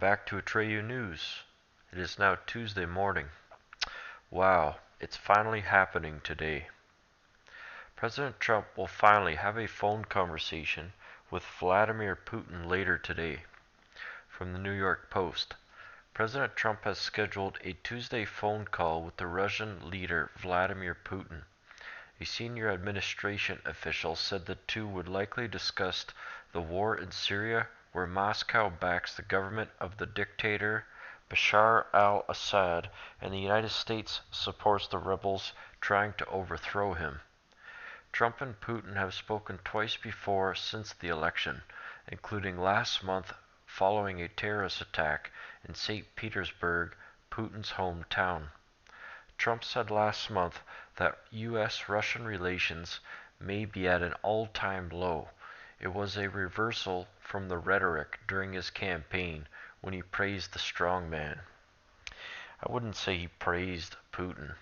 back to Atreyu News. It is now Tuesday morning. Wow, it's finally happening today. President Trump will finally have a phone conversation with Vladimir Putin later today. From the New York Post, President Trump has scheduled a Tuesday phone call with the Russian leader Vladimir Putin. A senior administration official said the two would likely discuss the war in Syria, where Moscow backs the government of the dictator Bashar al-Assad and the United States supports the rebels trying to overthrow him. Trump and Putin have spoken twice before since the election, including last month following a terrorist attack in St. Petersburg, Putin's hometown. Trump said last month that U.S.-Russian relations may be at an all-time low. It was a reversal from the rhetoric during his campaign when he praised the strongman. I wouldn't say he praised Putin.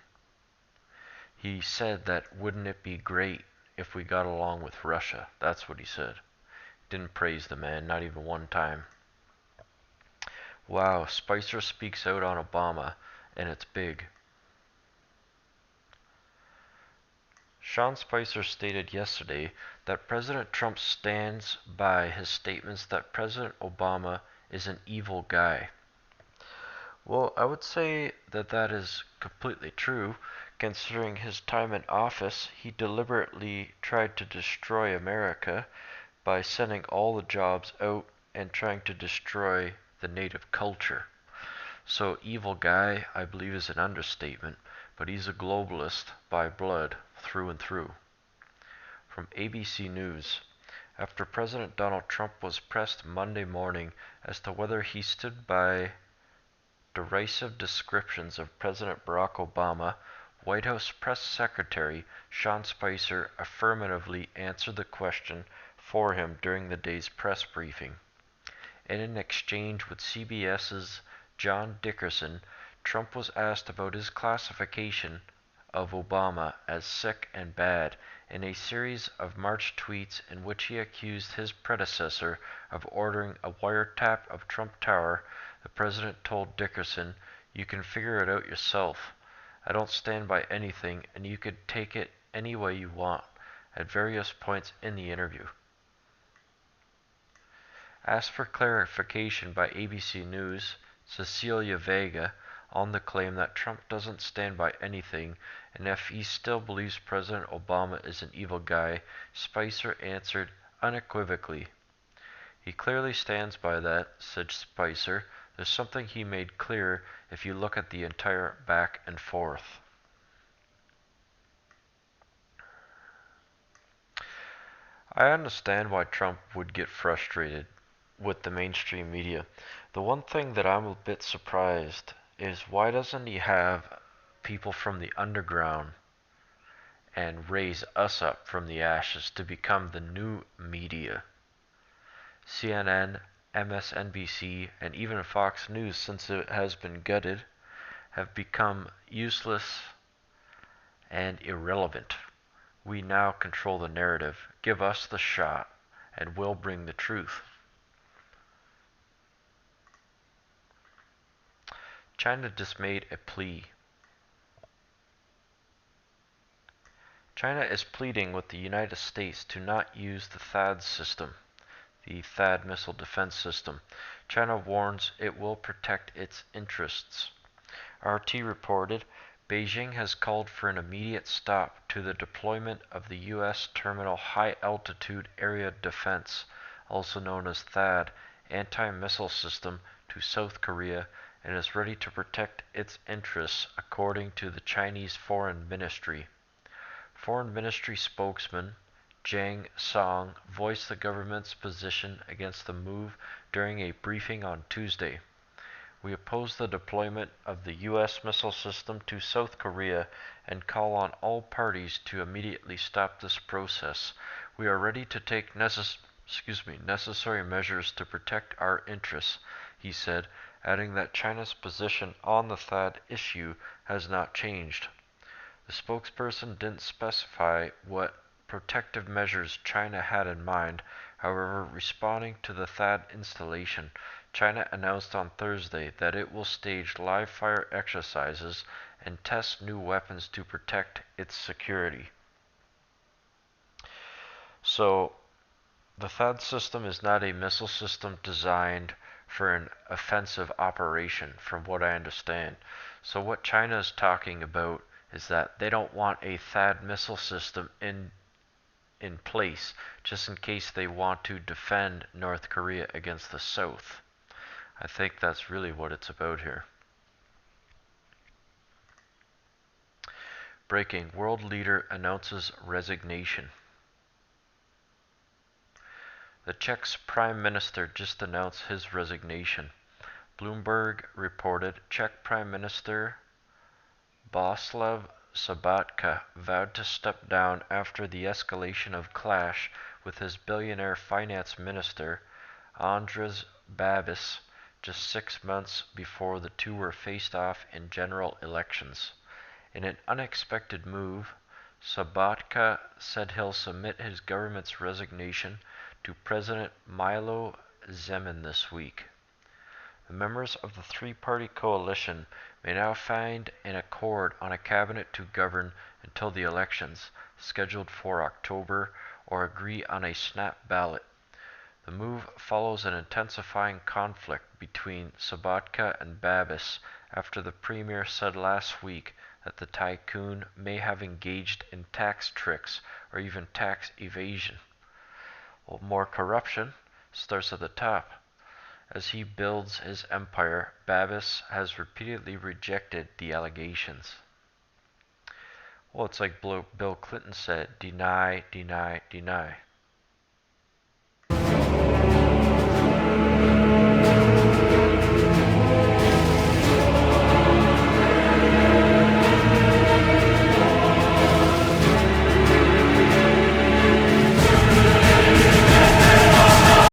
He said that wouldn't it be great if we got along with Russia? That's what he said. Didn't praise the man, not even one time. Wow, Spicer speaks out on Obama, and it's big. Sean Spicer stated yesterday that President Trump stands by his statements that President Obama is an evil guy. Well, I would say that that is completely true. Considering his time in office, he deliberately tried to destroy America by sending all the jobs out and trying to destroy the native culture. So, evil guy, I believe, is an understatement, but he's a globalist by blood through and through. From ABC News, after President Donald Trump was pressed Monday morning as to whether he stood by derisive descriptions of President Barack Obama, White House Press Secretary Sean Spicer affirmatively answered the question for him during the day's press briefing. In an exchange with CBS's John Dickerson, Trump was asked about his classification of Obama as sick and bad in a series of March tweets in which he accused his predecessor of ordering a wiretap of Trump Tower. The president told Dickerson, "You can figure it out yourself. I don't stand by anything, and you could take it any way you want," at various points in the interview. Asked for clarification by ABC News, Cecilia Vega, on the claim that Trump doesn't stand by anything and if he still believes President Obama is an evil guy, Spicer answered unequivocally. "He clearly stands by that," said Spicer. "There's something he made clear if you look at the entire back and forth." I understand why Trump would get frustrated with the mainstream media. The one thing that I'm a bit surprised is why doesn't he have people from the underground and raise us up from the ashes to become the new media? CNN, MSNBC, and even Fox News, since it has been gutted, have become useless and irrelevant. We now control the narrative. Give us the shot, and we'll bring the truth. China just made a plea. China is pleading with the United States to not use the THAAD system, the THAAD missile defense system. China warns it will protect its interests. RT reported Beijing has called for an immediate stop to the deployment of the U.S. Terminal High Altitude Area Defense, also known as THAAD, anti-missile system to South Korea and is ready to protect its interests, according to the Chinese Foreign Ministry. Foreign Ministry spokesman Zhang Song voiced the government's position against the move during a briefing on Tuesday. "We oppose the deployment of the U.S. missile system to South Korea and call on all parties to immediately stop this process. We are ready to take necessary measures to protect our interests," he said, adding that China's position on the THAAD issue has not changed. The spokesperson didn't specify what protective measures China had in mind. However, responding to the THAAD installation, China announced on Thursday that it will stage live-fire exercises and test new weapons to protect its security. So, the THAAD system is not a missile system designed for an offensive operation, from what I understand. So, what China is talking about is that they don't want a THAAD missile system in place just in case they want to defend North Korea against the South. I think that's really what it's about here. Breaking: world leader announces resignation. The Czech's prime minister just announced his resignation. Bloomberg reported Czech Prime Minister Bohuslav Sobotka vowed to step down after the escalation of clash with his billionaire finance minister Andres Babis just 6 months before the two were faced off in general elections. In an unexpected move, Sobotka said he'll submit his government's resignation to President Milo Zeman this week. The members of the three-party coalition may now find an accord on a cabinet to govern until the elections, scheduled for October, or agree on a snap ballot. The move follows an intensifying conflict between Sobotka and Babis after the premier said last week that the tycoon may have engaged in tax tricks or even tax evasion. Well, more corruption starts at the top. As he builds his empire, Babis has repeatedly rejected the allegations. Well, it's like Bill Clinton said, deny, deny, deny.